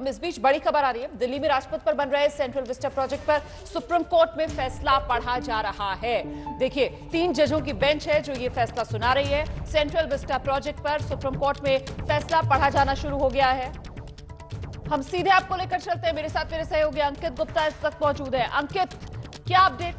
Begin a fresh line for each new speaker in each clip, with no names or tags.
इस बीच बड़ी खबर आ रही है। दिल्ली में राजपथ पर बन रहे सेंट्रल विस्टा प्रोजेक्ट पर सुप्रीम कोर्ट में फैसला पढ़ा जा रहा है। देखिए, 3 जजों की बेंच है जो ये फैसला सुना रही है। सेंट्रल विस्टा प्रोजेक्ट पर सुप्रीम कोर्ट में फैसला पढ़ा जाना शुरू हो गया है। हम सीधे आपको लेकर चलते हैं। मेरे साथ मेरे सहयोगी अंकित गुप्ता इस वक्त मौजूद है। अंकित, क्या अपडेट?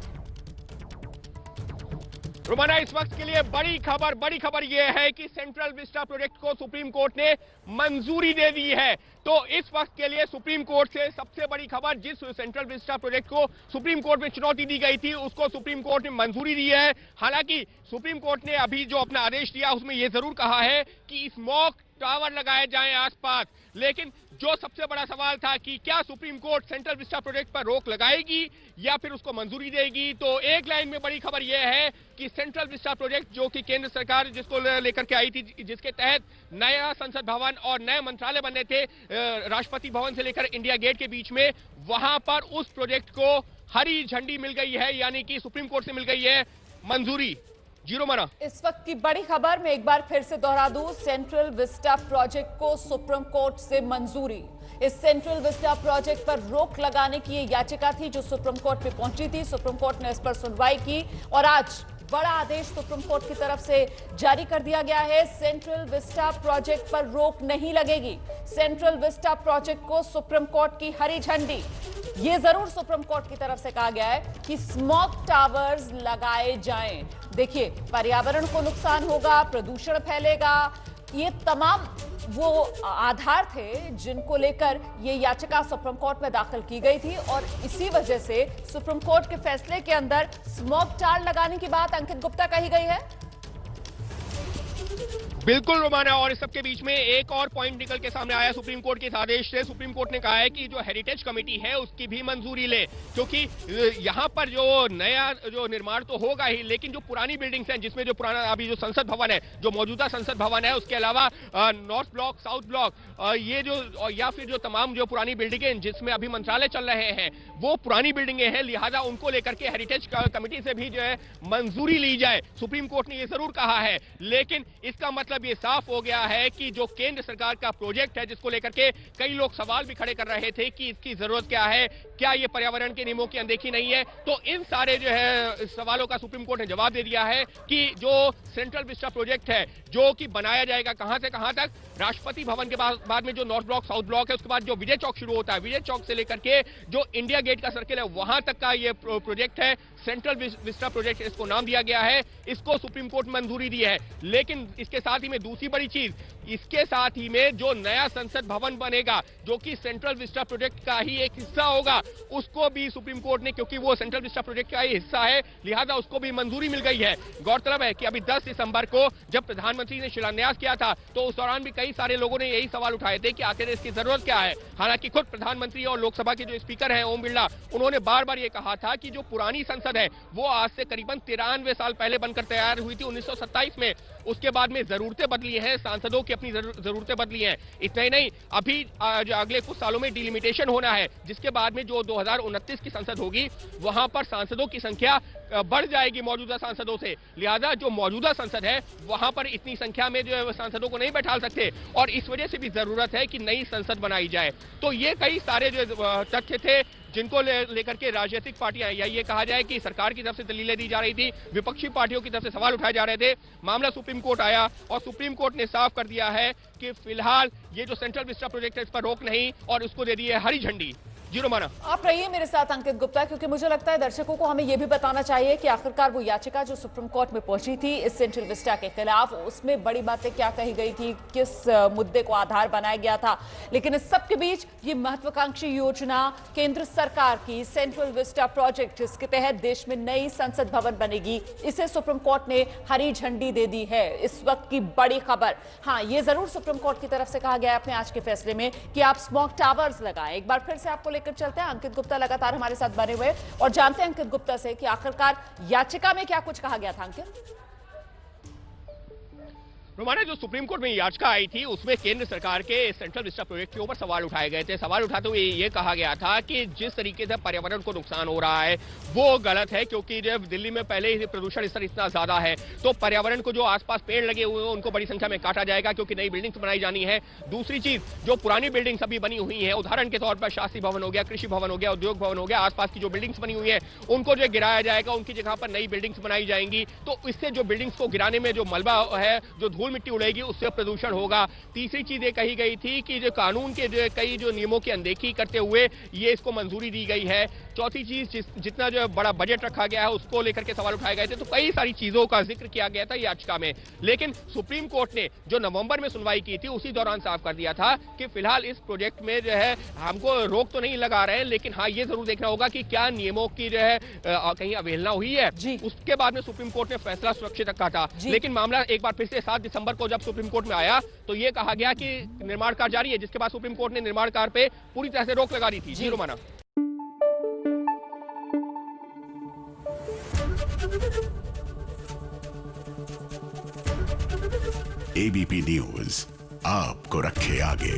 रोमाना, इस वक्त के लिए बड़ी खबर यह है कि सेंट्रल विस्टा प्रोजेक्ट को सुप्रीम कोर्ट ने मंजूरी दे दी है। तो इस वक्त के लिए सुप्रीम कोर्ट से सबसे बड़ी खबर, जिस सेंट्रल विस्टा प्रोजेक्ट को सुप्रीम कोर्ट में चुनौती दी गई थी उसको सुप्रीम कोर्ट ने मंजूरी दी है। हालांकि सुप्रीम कोर्ट ने अभी जो अपना आदेश दिया उसमें यह जरूर कहा है कि स्मोक टावर लगाए जाएं आसपास, लेकिन जो सबसे बड़ा सवाल था कि क्या supreme court central Vista project पर रोक लगाएगी या फिर उसको मंजूरी देगी। तो एक लाइन में बड़ी खबर यह है कि सेंट्रल विस्टा प्रोजेक्ट जो कि केंद्र सरकार जिसको लेकर के आई थी, जिसके तहत नया संसद भवन और नए मंत्रालय बनने थे राष्ट्रपति भवन से लेकर इंडिया गेट के बीच में, वहां पर उस प्रोजेक्ट को हरी झंडी मिल गई है, यानी कि सुप्रीम कोर्ट से मिल गई है मंजूरी। जीरो माना।
इस वक्त की बड़ी खबर मैं एक बार फिर से दोहरा दूं, सेंट्रल विस्टा प्रोजेक्ट को सुप्रीम कोर्ट से मंजूरी। इस सेंट्रल विस्टा प्रोजेक्ट पर रोक लगाने की ये याचिका थी जो सुप्रीम कोर्ट में पहुंची थी। सुप्रीम कोर्ट ने इस पर सुनवाई की और आज बड़ा आदेश सुप्रीम कोर्ट की तरफ से जारी कर दिया गया है। सेंट्रल विस्टा प्रोजेक्ट पर रोक नहीं लगेगी। सेंट्रल विस्टा प्रोजेक्ट को सुप्रीम कोर्ट की हरी झंडी। ये जरूर सुप्रीम कोर्ट की तरफ से कहा गया है कि स्मोक टावर्स लगाए जाएं। देखिए, पर्यावरण को नुकसान होगा, प्रदूषण फैलेगा, ये तमाम वो आधार थे जिनको लेकर ये याचिका सुप्रीम कोर्ट में दाखिल की गई थी और इसी वजह से सुप्रीम कोर्ट के फैसले के अंदर स्मोक टावर लगाने की बात अंकित गुप्ता कही गई है।
बिल्कुल रोमाना, और इस सबके बीच में एक और पॉइंट निकल के सामने आया सुप्रीम कोर्ट के इस आदेश से। सुप्रीम कोर्ट ने कहा है कि जो हेरिटेज कमेटी है उसकी भी मंजूरी ले, क्योंकि यहां पर जो नया जो निर्माण तो होगा ही, लेकिन जो पुरानी बिल्डिंग्स हैं जिसमें जो पुराना अभी जो संसद भवन है, जो मौजूदा संसद भवन है, उसके अलावा नॉर्थ ब्लॉक, साउथ ब्लॉक, ये जो या फिर जो तमाम जो पुरानी बिल्डिंगें जिसमें अभी मंत्रालय चल रहे हैं वो पुरानी बिल्डिंगें हैं, लिहाजा उनको लेकर के हेरिटेज कमेटी से भी जो है मंजूरी ली जाए। सुप्रीम कोर्ट ने ये जरूर कहा है, लेकिन इसका मतलब ये साफ हो गया है कि जो केंद्र सरकार का प्रोजेक्ट है जिसको लेकर के कई लोग सवाल भी खड़े कर रहे थे कि इसकी जरूरत क्या है, क्या ये पर्यावरण के नियमों की अनदेखी नहीं है, तो इन सारे जो है सवालों का सुप्रीम कोर्ट ने जवाब दे दिया है कि जो सेंट्रल विस्टा प्रोजेक्ट है जो कि बनाया जाएगा कहां से कहां तक, राष्ट्रपति भवन के बाद में जो नॉर्थ ब्लॉक, साउथ ब्लॉक है, उसके बाद जो विजय चौक शुरू होता है, विजय चौक से लेकर के जो इंडिया गेट का सर्किल है वहां तक का ये प्रोजेक्ट है। सेंट्रल विस्टा प्रोजेक्ट इसको नाम दिया गया है, इसको सुप्रीम कोर्ट मंजूरी दी है। लेकिन इसके साथ ही में दूसरी बड़ी चीज, इसके साथ ही में जो नया संसद भवन बनेगा जो कि सेंट्रल विस्टा प्रोजेक्ट का ही एक हिस्सा होगा, उसको भी सुप्रीम कोर्ट ने, क्योंकि वो सेंट्रल विस्टा प्रोजेक्ट का ही हिस्सा है, लिहाजा उसको भी मंजूरी मिल गई है। गौरतलब है कि अभी 10 दिसंबर को जब प्रधानमंत्री ने शिलान्यास किया था तो उस दौरान भी कई सारे लोगों ने यही सवाल उठाए थे कि आखिर इसकी जरूरत क्या है। हालांकि खुद प्रधानमंत्री और लोकसभा के जो स्पीकर हैं ओम बिरला, उन्होंने बार बार ये कहा था कि जो पुरानी संसद है वो आज से करीबन 93 साल पहले बनकर तैयार हुई थी 1927 में। उसके बाद में जरूरतें बदली हैं, सांसदों की अपनी जरूरतें बदली हैं। इतना ही नहीं, अभी अगले कुछ सालों में डिलिमिटेशन होना है, जिसके बाद में जो 2029 की संसद होगी वहां पर सांसदों की संख्या बढ़ जाएगी मौजूदा सांसदों से। लिहाजा जो मौजूदा संसद है वहां पर इतनी संख्या में जो है सांसदों को नहीं बैठा सकते और इस वजह से भी जरूरत है कि नई संसद बनाई जाए। तो ये कई सारे जो तथ्य थे जिनको लेकर के राजनीतिक पार्टियां, या ये कहा जाए कि सरकार की तरफ से दलीलें दी जा रही थी, विपक्षी पार्टियों की तरफ से सवाल उठाए जा रहे थे। मामला सुप्रीम कोर्ट आया और सुप्रीम कोर्ट ने साफ कर दिया है कि फिलहाल ये जो सेंट्रल विस्टा प्रोजेक्ट है इस पर रोक नहीं, और उसको दे दी है हरी झंडी। जीरो माना।
आप रहिए मेरे साथ अंकित गुप्ता, क्योंकि मुझे लगता है दर्शकों को हमें यह भी बताना चाहिए कि आखिरकार वो याचिका जो सुप्रीम कोर्ट में पहुंची थी इस सेंट्रल विस्टा के खिलाफ, उसमें बड़ी बातें क्या कही गई थी, किस मुद्दे को आधार बनाया गया था। लेकिन इस सब के बीच ये महत्वाकांक्षी योजना केंद्र सरकार की सेंट्रल विस्टा प्रोजेक्ट, जिसके तहत देश में नई संसद भवन बनेगी, इसे सुप्रीम कोर्ट ने हरी झंडी दे दी है। इस वक्त की बड़ी खबर, हाँ, ये जरूर सुप्रीम कोर्ट की तरफ से कहा गया है अपने आज के फैसले में कि आप स्मोक टावर्स लगाएं। एक बार फिर से आपको लेकर चलते हैं, अंकित गुप्ता लगातार हमारे साथ बने हुए और जानते हैं अंकित गुप्ता से कि आखिरकार याचिका में क्या कुछ कहा गया था। अंकित,
रोमाना, जो सुप्रीम कोर्ट में याचिका आई थी उसमें केंद्र सरकार के सेंट्रल विस्टा प्रोजेक्ट के ऊपर सवाल उठाए गए थे। सवाल उठाते हुए ये कहा गया था कि जिस तरीके से पर्यावरण को नुकसान हो रहा है वो गलत है, क्योंकि जब दिल्ली में पहले ही प्रदूषण स्तर इतना ज्यादा है तो पर्यावरण को जो आसपास पेड़ लगे हुए हैं उनको बड़ी संख्या में काटा जाएगा, क्योंकि नई बिल्डिंग्स बनाई जानी है। दूसरी चीज, जो पुरानी बिल्डिंग्स अभी बनी हुई है, उदाहरण के तौर पर शास्त्री भवन हो गया, कृषि भवन हो गया, उद्योग भवन हो गया, आसपास की जो बिल्डिंग्स बनी हुई है उनको जो गिराया जाएगा, उनकी जगह पर नई बिल्डिंग्स बनाई जाएंगी। तो इससे जो बिल्डिंग्स को गिराने में जो मलबा है, जो धूल मिट्टी उड़ेगी, उससे प्रदूषण होगा। तीसरी चीज ये कही गई थी कि जो कानून के जो कई जो नियमों की अनदेखी करते हुए ये इसको मंजूरी दी गई है। चौथी चीज, जितना जो बड़ा बजट रखा गया है उसको लेकर के सवाल उठाए गए थे। तो कई सारी चीजों का जिक्र किया गया था याचिका में, लेकिन सुप्रीम कोर्ट ने जो नवंबर में सुनवाई की थी उसी दौरान साफ कर दिया था कि फिलहाल इस प्रोजेक्ट में जो है हमको रोक तो नहीं लगा रहे हैं, लेकिन हाँ ये जरूर देखना होगा कि क्या नियमों की जो है कहीं अवहेलना हुई है। उसके बाद में सुप्रीम कोर्ट ने फैसला सुरक्षित रखा था, लेकिन मामला एक बार फिर से 7 दिसंबर को जब सुप्रीम कोर्ट में आया तो ये कहा गया कि निर्माण कार्य जारी है, जिसके बाद सुप्रीम कोर्ट ने निर्माण कार्य पे पूरी तरह से रोक लगा दी थी। जी रोमाना।
एबीपी न्यूज आपको रखे आगे।